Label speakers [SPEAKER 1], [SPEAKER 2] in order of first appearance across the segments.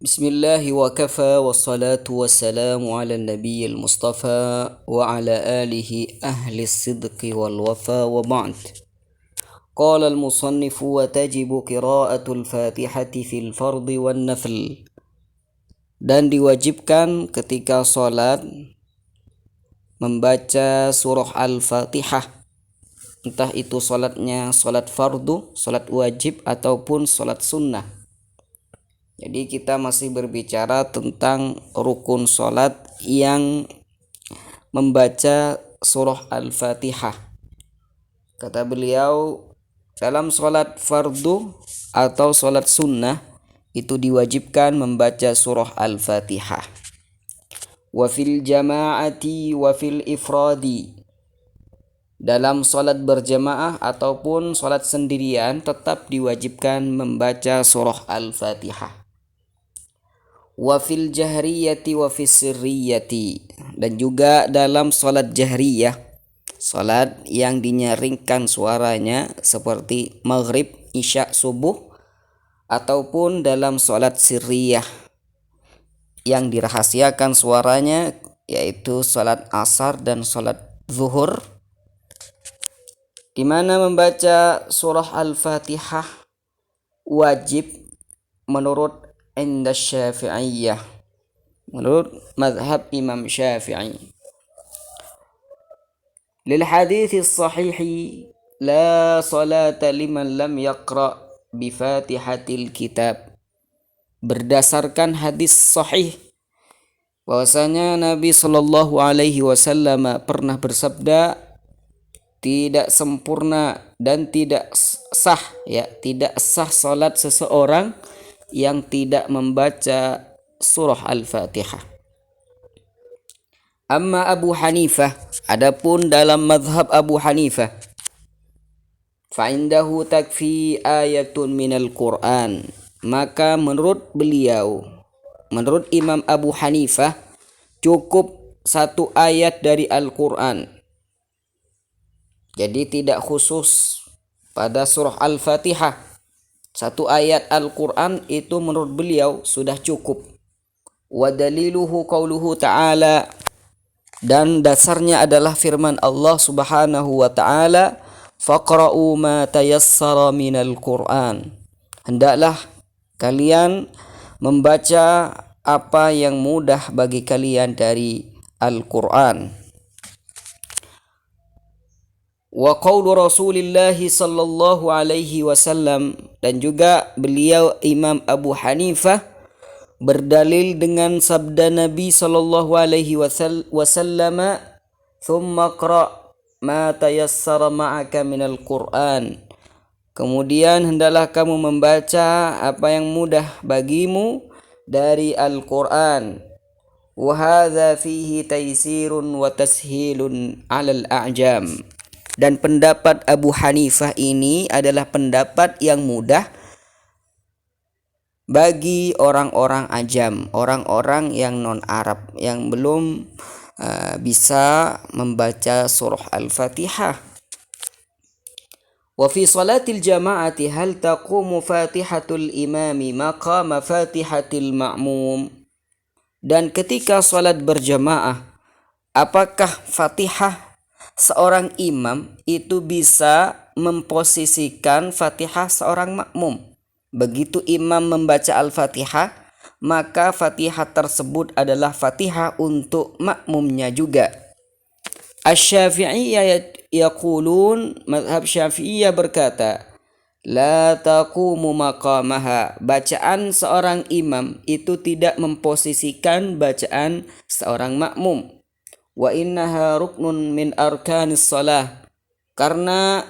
[SPEAKER 1] Bismillah wa kafa wassalatu wassalamu ala nabiyil mustafa wa ala alihi ahli sidqi wal wafa wa ba'd. Qala al-musannifu wa tajibu qira'atul fatihati fil fardi wan nafl. Dan diwajibkan ketika salat membaca surah Al-Fatihah, entah itu salatnya salat fardu, salat wajib ataupun salat sunnah. Jadi kita masih berbicara tentang rukun salat yang membaca surah Al-Fatihah. Kata beliau, dalam salat fardu atau salat sunnah itu diwajibkan membaca surah Al-Fatihah. Wa fil jama'ati wa fil ifradi. Dalam salat berjamaah ataupun salat sendirian tetap diwajibkan membaca surah Al-Fatihah. Wa fil jahriyati wa fis sirriyati, dan juga dalam salat jahriyah, salat yang dinyaringkan suaranya seperti maghrib, isya, subuh, ataupun dalam salat sirriyah yang dirahasiakan suaranya, yaitu salat asar dan salat zuhur, di mana membaca surah Al-Fatihah wajib menurut Syafi'iyah, menurut mazhab Imam Syafi'i. Lil hadits sahihi la salata liman lam yaqra bi Fatihatil kitab. Berdasarkan hadis sahih bahwasanya Nabi sallallahu alaihi wasallam pernah bersabda, tidak sempurna dan tidak sah salat seseorang yang tidak membaca surah Al-Fatihah. Amma Abu Hanifah, adapun dalam mazhab Abu Hanifah, fa'indahu takfi ayatun minal Qur'an, maka menurut Imam Abu Hanifah, cukup satu ayat dari Al-Quran. Jadi tidak khusus pada surah Al-Fatihah. Satu ayat Al-Quran itu menurut beliau sudah cukup. Wa daliluhu qauluhu ta'ala, dan dasarnya adalah firman Allah subhanahu wa ta'ala, faqra'u ma tayassara minal Qur'an. Hendaklah kalian membaca apa yang mudah bagi kalian dari Al-Quran. Wa qaulu Rasulillah sallallahu alaihi wasallam, dan juga beliau Imam Abu Hanifah berdalil dengan sabda Nabi sallallahu alaihi wasallam, thumma qra' ma tayassara ma'aka minal Qur'an. Kemudian hendaklah kamu membaca apa yang mudah bagimu dari Al-Qur'an. Wa hadza fihi taysirun wa tashilun 'alal a'jam. Dan pendapat Abu Hanifah ini adalah pendapat yang mudah bagi orang-orang ajam, orang-orang yang non-Arab, yang belum bisa membaca surah Al-Fatihah. Wa fi salatil jama'ati hal taqumu fatihatul imami maqama fatihatil ma'mum. Dan ketika salat berjamaah, apakah Fatihah seorang imam itu bisa memposisikan Fatihah seorang makmum? Begitu imam membaca Al-Fatihah, maka Fatihah tersebut adalah Fatihah untuk makmumnya juga. Asy-Syafi'iyah yaqulun, mazhab Syafi'iyah berkata, la taqumu maqamaha, bacaan seorang imam itu tidak memposisikan bacaan seorang makmum. Wa innaha ruknun min arkanis salah, karena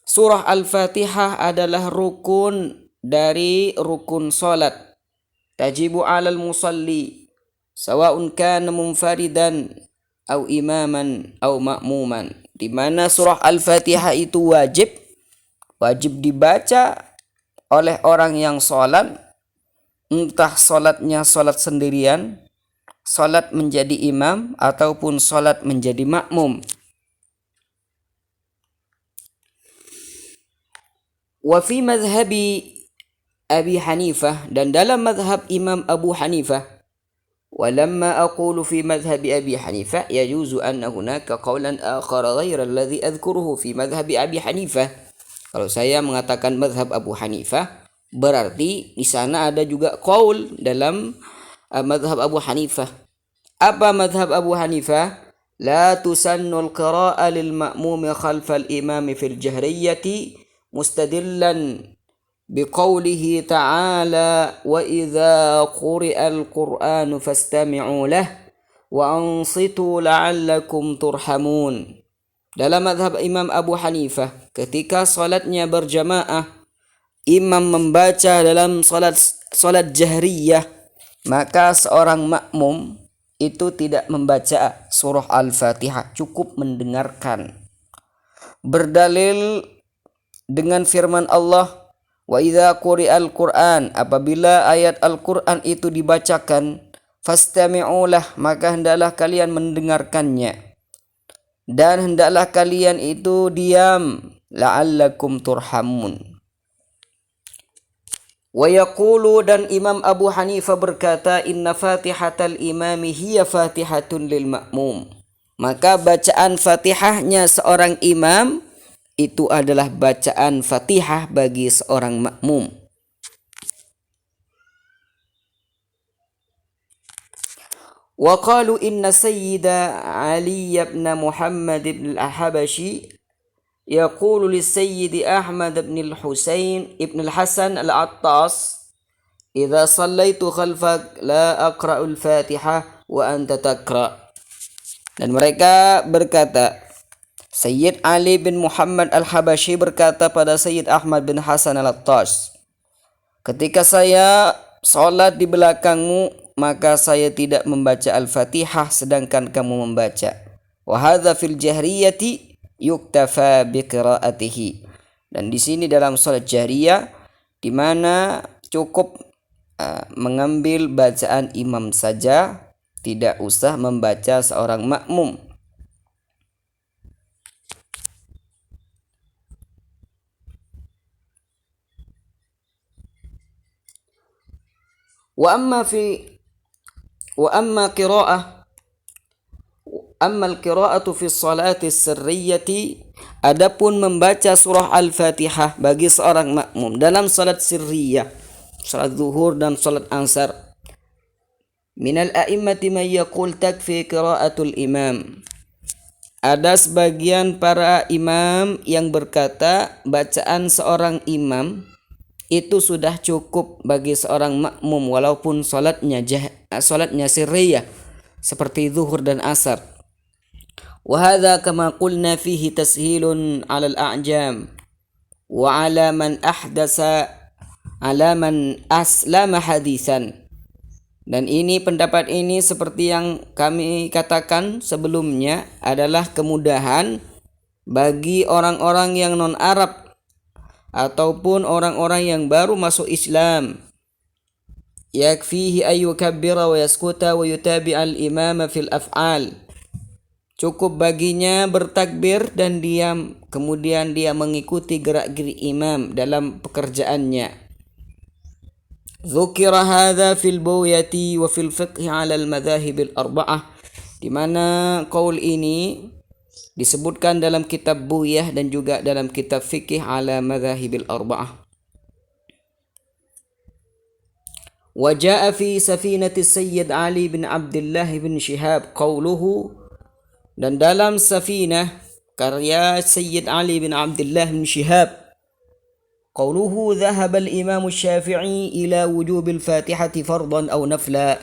[SPEAKER 1] surah Al-Fatihah adalah rukun dari rukun salat. Tajibu 'alal musalli sawa'un kana munfaridan au imaman au ma'muman, di mana surah Al-Fatihah itu wajib dibaca oleh orang yang salat, entah salatnya salat sendirian, salat menjadi imam, ataupun salat menjadi makmum. Wa fi madhhabi Abi Hanifah, dan dalam madhab Imam Abu Hanifah. Walamma aqulu fi madhhabi Abi Hanifah yajuzu anna hunaka qawlan akhar ghayra alladhi adhkuruhu fi madhhabi Abi Hanifah. Kalau saya mengatakan madhab Abu Hanifah, berarti di sana ada juga qaul dalam madhab Abu Hanifah. Apa madhab Abu Hanifah? La tusannul qira'a lil ma'mumi khalfal imami fil jahriyati mustadillan biqaulihi ta'ala wa idza quri'al qur'anu fastami'u lah wa ansitu la'allakum turhamun. Dalam mazhab Imam Abu Hanifah, ketika salatnya berjamaah, imam membaca dalam salat jahriyah, maka seorang makmum itu tidak membaca surah Al-Fatihah, cukup mendengarkan. Berdalil dengan firman Allah, wa idza quri'al Qur'an, apabila ayat Al-Qur'an itu dibacakan, fastami'u lah, maka hendaklah kalian mendengarkannya dan hendaklah kalian itu diam, la'allakum turhamun. Wa yaqulu, dan Imam Abu Hanifah berkata, inna fatihatal imami hiya fatihatun lil ma'mum, maka bacaan Fatihahnya seorang imam itu adalah bacaan Fatihah bagi seorang makmum. Wa qalu inna sayyida Ali ibn Muhammad ibn al-Habashi yaqulu li sayyidi Ahmad ibn al-Husain ibn al-Hasan al-Attas, idza sallaitu khalfak la aqra'u al-Fatihah wa anta taqra'. Dan mereka berkata, Sayyid Ali bin Muhammad al-Habashi berkata pada Sayyid Ahmad bin Hasan al-Attas, ketika saya sholat di belakangmu, maka saya tidak membaca Al-Fatihah sedangkan kamu membaca. Wa hadza fil jahriyati yuktafa bi qiraatihi. Dan di sini dalam salat jahriyah, di mana cukup mengambil bacaan imam saja, tidak usah membaca seorang makmum. Wa amma al-qira'atu fi sholati sirriyati, adapun membaca surah Al-Fatihah bagi seorang makmum dalam salat sirriyah, salat zuhur dan salat asar, minal a'immati man yaqul takfi qira'atul imam, ada sebagian para imam yang berkata bacaan seorang imam itu sudah cukup bagi seorang makmum walaupun salatnya sirriyah seperti zuhur dan asar. Wa hadza kama qulna fihi tashilun 'ala al-a'jam wa 'ala man aslama hadisan. Dan ini pendapat ini seperti yang kami katakan sebelumnya adalah kemudahan bagi orang-orang yang non-Arab ataupun orang-orang yang baru masuk Islam. Yakfihi ay yukabbira wa yaskuta wa yutabi'al imama fil af'al. Cukup baginya bertakbir dan diam, kemudian dia mengikuti gerak-gerik imam dalam pekerjaannya. Dzukira hadza fil bughiyati wa fil fiqh 'ala al-madzahib al-arba'ah, di mana qaul ini disebutkan dalam kitab Buyah dan juga dalam kitab fikih ala madzahibil arba'ah. Wa jaa fi safinati Sayyid Ali bin Abdullah bin Shihab qauluhu, dan dalam Safinah karya Sayyid Ali bin Abdullah bin Shihab qauluhu, dhahaba al-imam Syafi'i ila wujubil Fatihati fardan aw nafla.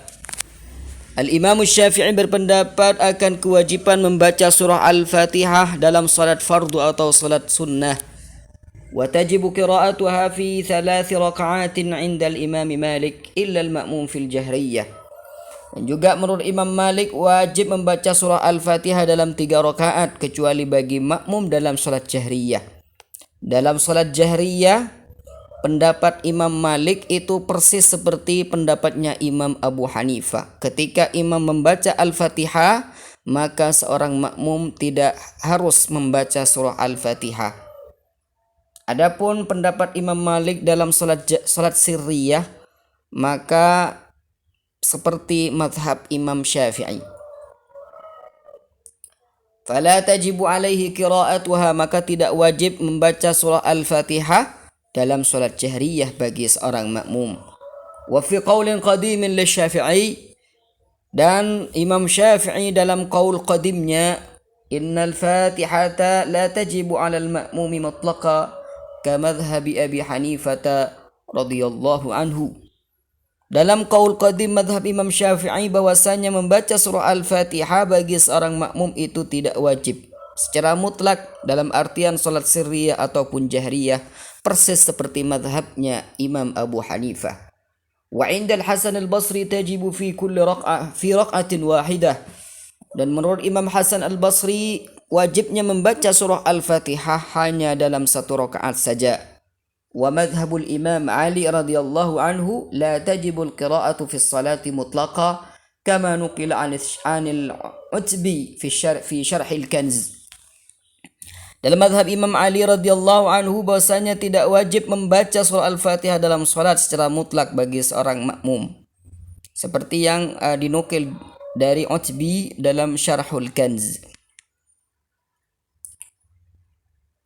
[SPEAKER 1] Al-Imam Syafi'i berpendapat akan kewajiban membaca surah Al-Fatihah dalam salat fardu atau salat sunnah. Wa tajibu qira'atuha fi 3 raka'atin 'inda al-Imam Malik illa al-ma'mum fil jahriyah. Dan juga menurut Imam Malik wajib membaca surah Al-Fatihah dalam 3 rakaat kecuali bagi makmum dalam salat jahriyah. Dalam salat jahriyah, pendapat Imam Malik itu persis seperti pendapatnya Imam Abu Hanifah. Ketika imam membaca Al-Fatihah, maka seorang makmum tidak harus membaca surah Al-Fatihah. Adapun pendapat Imam Malik dalam salat sirriyah, maka seperti mazhab Imam Syafi'i. Fala tajibu alaihi qira'atuha, maka tidak wajib membaca surah Al-Fatihah dalam salat jahriyah bagi seorang makmum. Wa fi qaulin qadimin lisyafi'i, dan Imam Syafi'i dalam qaul qadimnya, innal fatihata la tajibu 'alal ma'mumi mutlaqa ka madhhabi Abi Hanifah radhiyallahu anhu. Dalam qaul qadim madhab Imam Syafi'i bahwasanya membaca surah Al-Fatihah bagi seorang makmum itu tidak wajib secara mutlak dalam artian salat sirriyah ataupun jahriyah, persis seperti madhabnya Imam Abu Hanifah. Wa 'inda Al-Hasan Al-Basri tajibu fi kulli raq'atin wahidah. Dan menurut Imam Hasan Al-Basri, wajibnya membaca surah Al-Fatihah hanya dalam satu rakaat saja. Wa madhhabul Imam Ali radhiyallahu anhu la tajibul qira'atu fi sholati mutlaqa kama nuqila 'anil Utbi fi syarh al-Kanz. Dalam madhab Imam Ali radhiyallahu anhu bahwasanya tidak wajib membaca surah Al-Fatihah dalam salat secara mutlak bagi seorang makmum, seperti yang dinukil dari Utbi dalam Syarhul Kanz.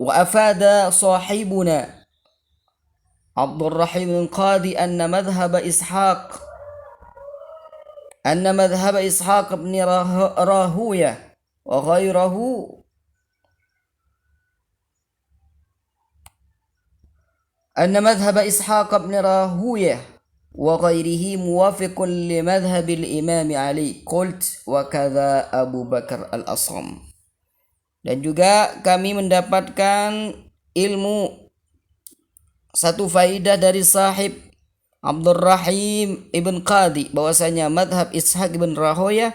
[SPEAKER 1] Wa afada sahibuna Abdul Rahim Qadi anna madhhab Ishaq ibn Rahuyah wa ghayruhu muwafiqun li madhhab al-Imam Ali. Qult wa kadza Abu Bakar al-Asram. Dan juga kami mendapatkan ilmu, satu faidah dari sahib Abdul Rahim ibn Qadi, bahwasanya madhab Ishaq ibn Rahoyah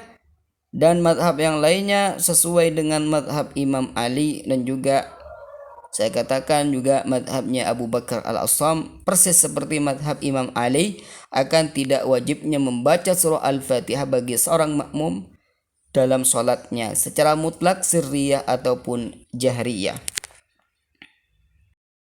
[SPEAKER 1] dan madhab yang lainnya sesuai dengan madhab Imam Ali, dan juga saya katakan juga madhabnya Abu Bakar al-Asram, persis seperti madhab Imam Ali, akan tidak wajibnya membaca surah Al-Fatihah bagi seorang makmum dalam sholatnya secara mutlak sirriyah ataupun jahriyah.